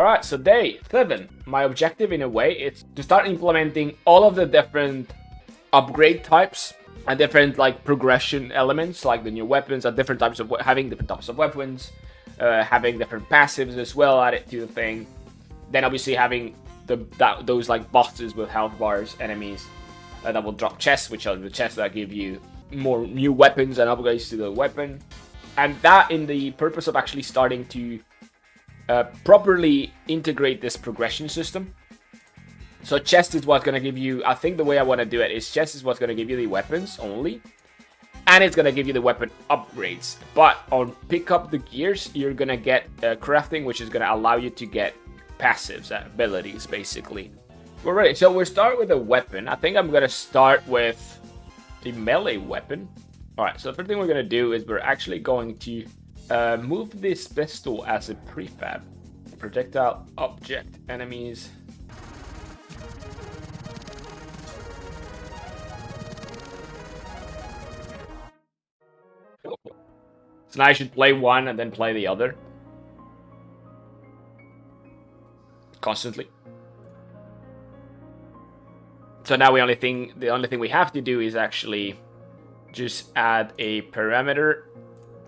Alright, so day 7. My objective in a way is to start implementing all of the different upgrade types and different like progression elements, like the new weapons and different types of having different types of weapons, having different passives as well added to the thing. Then obviously having those like bosses with health bars, enemies that will drop chests, which are the chests that give you more new weapons and upgrades to the weapon. And that in the purpose of actually starting to properly integrate this progression system. So chest is what's going to give you, I think the way I want to do it is chest is what's going to give you the weapons only. And it's going to give you the weapon upgrades. But on pick up the gears, you're going to get crafting, which is going to allow you to get passives and abilities, basically. We're ready. So we'll start with a weapon. I think I'm going to start with the melee weapon. Alright, so the first thing we're going to do is we're actually going to move this pistol as a prefab. Projectile, object, enemies. So now I should play one and then play the other. Constantly. So now the only thing we have to do is actually just add a parameter,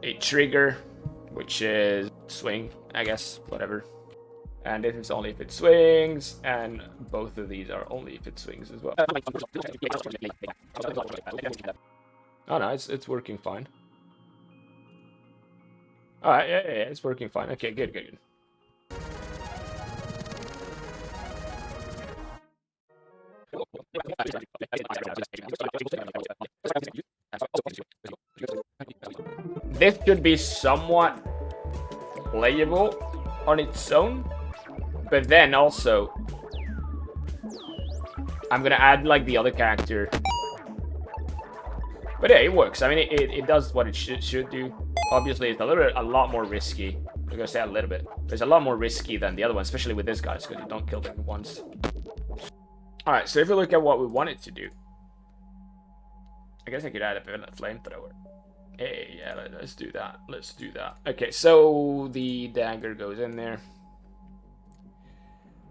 a trigger, which is swing, I guess, whatever. And this is only if it swings, and both of these are only if it swings as well. Oh no, it's working fine. Alright, yeah, it's working fine. Okay, good. This should be somewhat playable on its own, but then also I'm gonna add like the other character. But yeah, it works. I mean, it does what it should do. Obviously, it's a lot more risky. I'm gonna say a little bit. It's a lot more risky than the other one, especially with this guy, because you don't kill them once. Alright, so if you look at what we want it to do, I guess I could add a flamethrower. Hey, yeah, let's do that. Let's do that. Okay, so the dagger goes in there.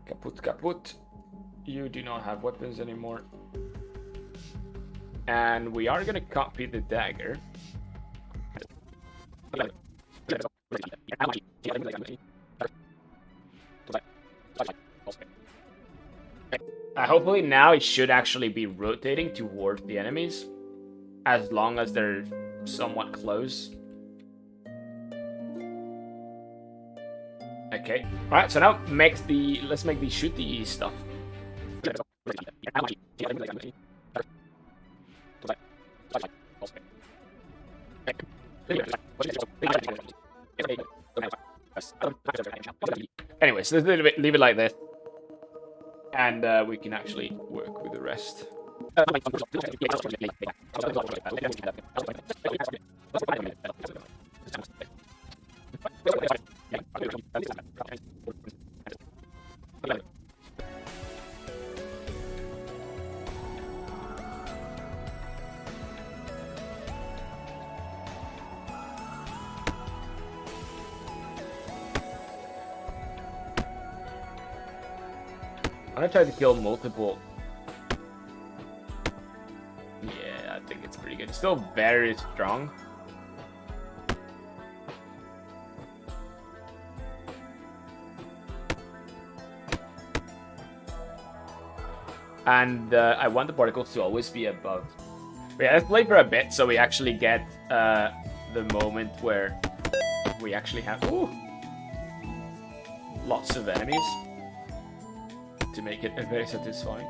Kaput. You do not have weapons anymore. And we are going to copy the dagger. Hopefully now it should actually be rotating towards the enemies, as long as they're somewhat close. Okay. Alright, so now let's make the shooty stuff. Anyways, let's leave it like this. And we can actually work with the rest. I'm gonna try to kill multiple. Yeah, I think it's pretty good. It's still very strong. And I want the particles to always be above. But yeah, let's play for a bit so we actually get the moment where we actually have lots of enemies to make it very satisfying.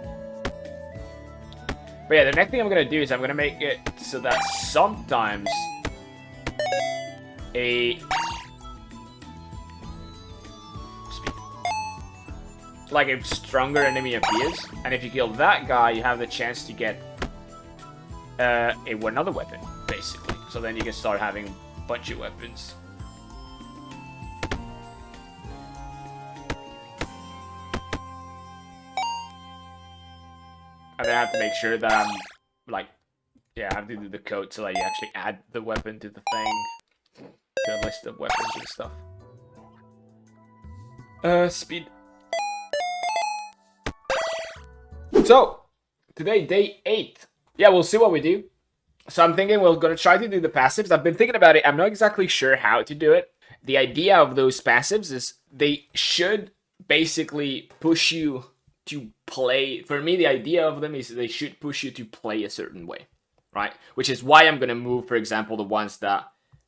But yeah, the next thing I'm going to do is I'm going to make it so that sometimes a stronger enemy appears, and if you kill that guy, you have the chance to get another weapon, basically. So then you can start having a bunch of weapons. And then I have to make sure that I'm, like, yeah, I have to do the code so that you actually add the weapon to the thing, to a list of weapons and stuff. Speed. So, today, day 8. Yeah, we'll see what we do. So I'm thinking we're going to try to do the passives. I've been thinking about it. I'm not exactly sure how to do it. The idea of those passives is they should basically push you to play. For me, the idea of them is they should push you to play a certain way, right? Which is why I'm going to move, for example, the ones that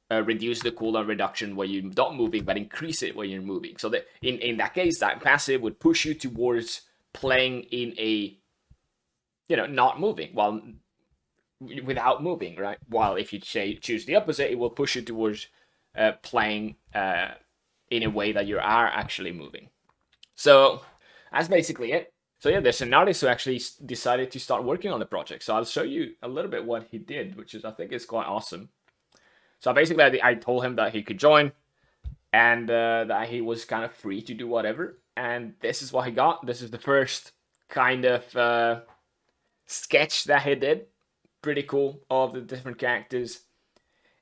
reduce the cooldown reduction when you're not moving, but increase it when you're moving. So that in that case, that passive would push you towards playing in a, not moving, while without moving, right? While if you choose the opposite, it will push you towards playing in a way that you are actually moving. So that's basically it. So yeah, there's an artist who actually decided to start working on the project. So I'll show you a little bit what he did, which is I think is quite awesome. So basically, I told him that he could join, and that he was kind of free to do whatever. And this is what he got. This is the first kind of sketch that he did. Pretty cool, all of the different characters.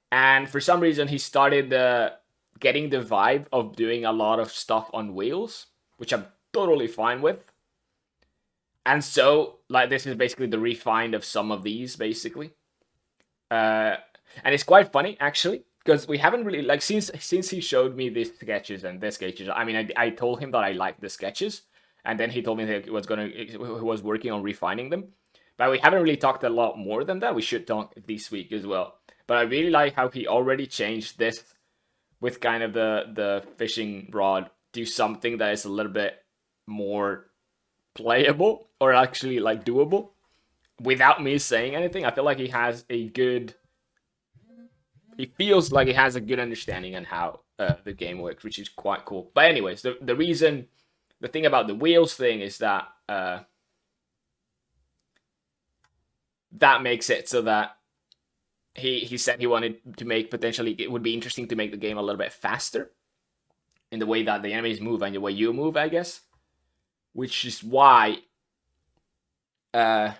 And for some reason, he started getting the vibe of doing a lot of stuff on wheels, which I'm totally fine with. And so, like, this is basically the refined of some of these, basically. And it's quite funny, actually, because we haven't really, like, since he showed me these sketches and this sketches, I mean, I told him that I liked the sketches, and then he told me that he was working on refining them. But we haven't really talked a lot more than that. We should talk this week as well. But I really like how he already changed this with kind of the fishing rod to something that is a little bit more playable, or actually like doable, without me saying anything. I feel like he has a good... He feels like he has a good understanding on how the game works, which is quite cool. But anyways, the thing about the wheels thing is that that makes it so that he said he wanted to make, potentially, it would be interesting to make the game a little bit faster in the way that the enemies move and the way you move, I guess. Which is why I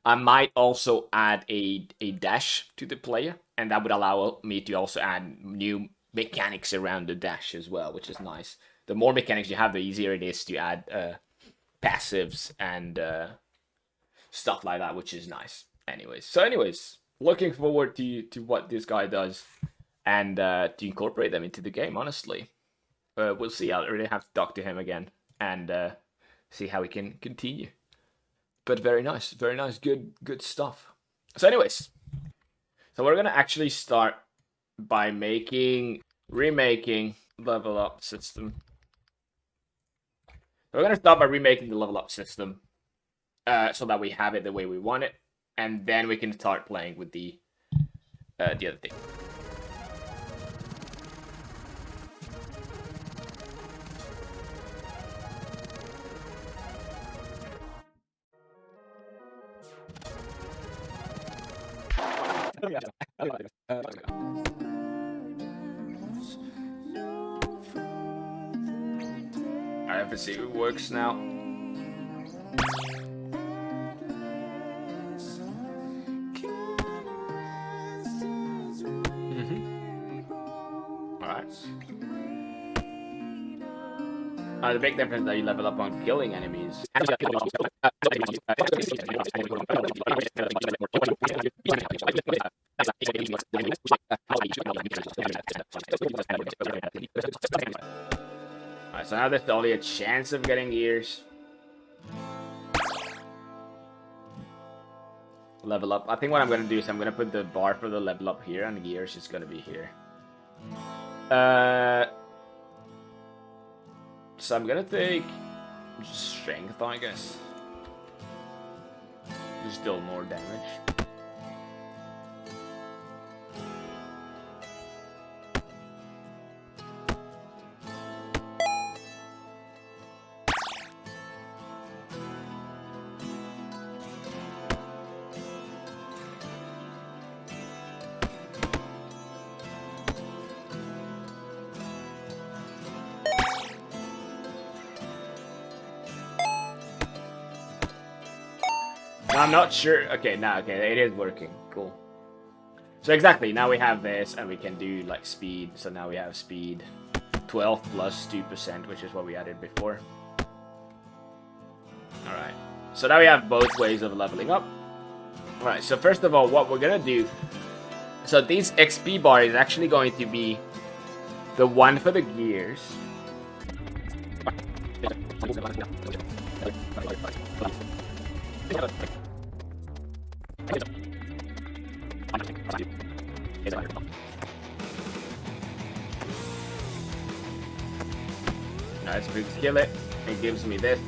might also add a dash to the player, and that would allow me to also add new mechanics around the dash as well, which is nice. The more mechanics you have, the easier it is to add passives and stuff like that, which is nice. Anyways, looking forward to what this guy does and to incorporate them into the game, honestly. We'll see. I'll really have to talk to him again and see how we can continue. But very nice, good stuff. So anyways, so we're gonna actually start by remaking Lvl Up system. So we're gonna start by remaking the Lvl Up system, so that we have it the way we want it, and then we can start playing with the other thing. I have to see if it works now. The big difference that you level up on killing enemies. Alright, so now there's only a chance of getting gears. Level up. I think what I'm gonna do is I'm gonna put the bar for the level up here, and the gears is gonna be here. So I'm gonna take strength, I guess. Just still more damage. I'm not sure. Okay, it is working. Cool. So exactly, now we have this, and we can do like speed. So now we have speed 12 plus 2%, which is what we added before. Alright, so now we have both ways of leveling up. Alright, so first of all, what we're gonna do... So this XP bar is actually going to be the one for the gears. Nice, we kill it. It gives me this.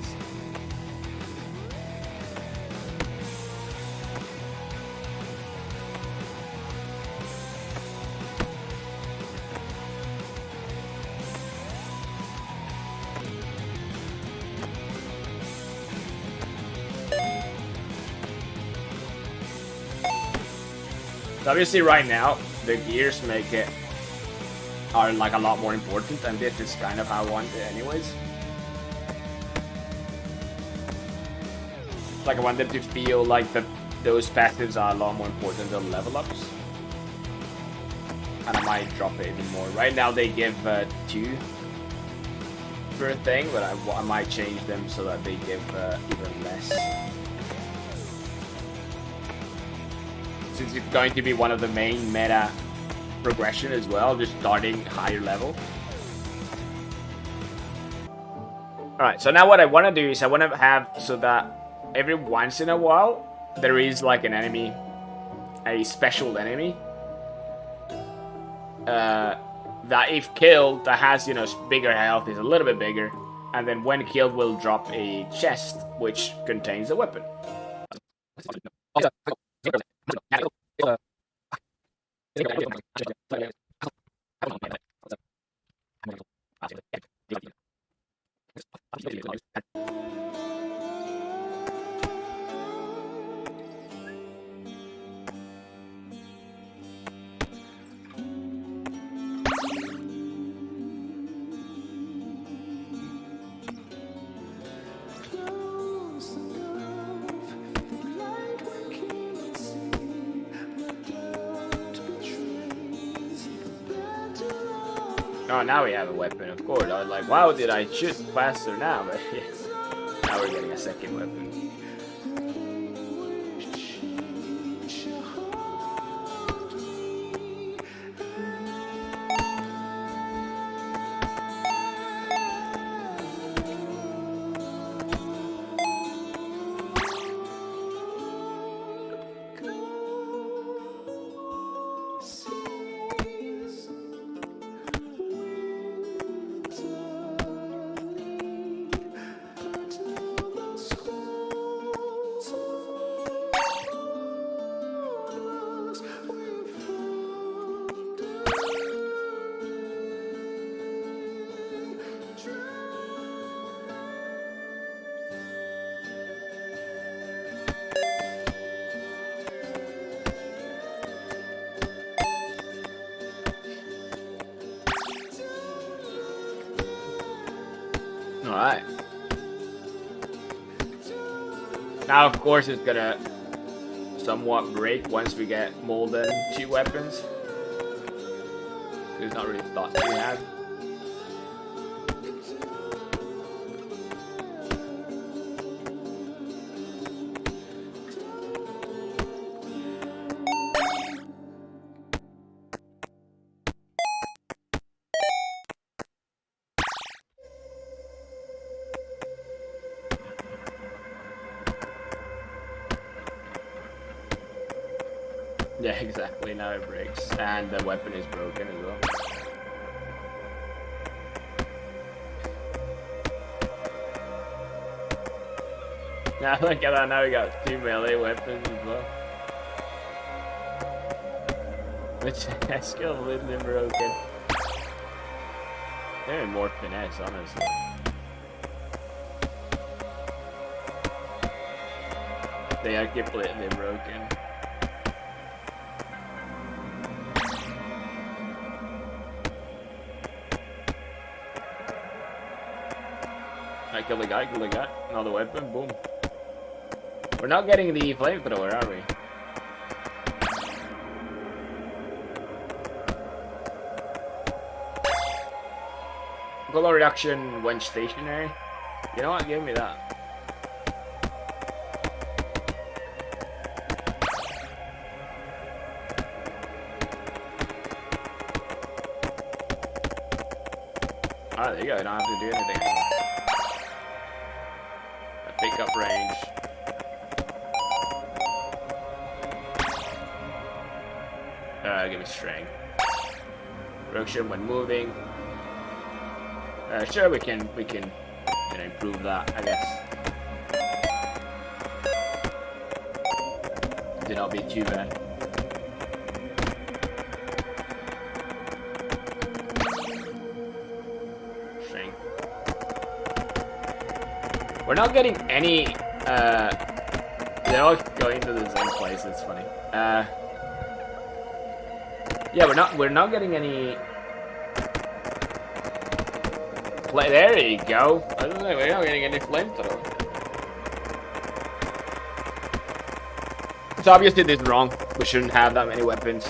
So obviously right now, the gears make it are like a lot more important, and this is kind of how I want it anyways. Like I want them to feel like those passives are a lot more important than level ups. And I might drop it even more. Right now they give 2 per thing, but I might change them so that they give even less. Since it's going to be one of the main meta progression as well, just starting higher level. Alright, so now what I want to do is I want to have so that every once in a while there is like an enemy, a special enemy that if killed, that has, you know, bigger health, is a little bit bigger, and then when killed will drop a chest which contains a weapon. Oh, now we have a weapon, of course. I was like, wow, did I shoot faster now? But yes, now we're getting a second weapon. Alright. Now, of course, it's gonna somewhat break once we get more than 2 weapons. It's not really thought that we had. Yeah, exactly. Now it breaks. And the weapon is broken as well. Now look at that. Now we got 2 melee weapons as well. Which has still been broken. They're more finesse, honestly. They are completely broken. I kill the guy, another weapon, boom. We're not getting the flamethrower, are we? Color reduction when stationary. You know what? Give me that. Alright, there you go. You don't have to do anything anymore. Pickup range. Give me strength. Direction when moving. Sure, we can improve that, I guess. Did not be too bad. Strength. We're not getting any. They're all going to the same place. It's funny. Yeah, we're not getting any. There you go. I don't know. We're not getting any flamethrower. So obviously this is wrong. We shouldn't have that many weapons.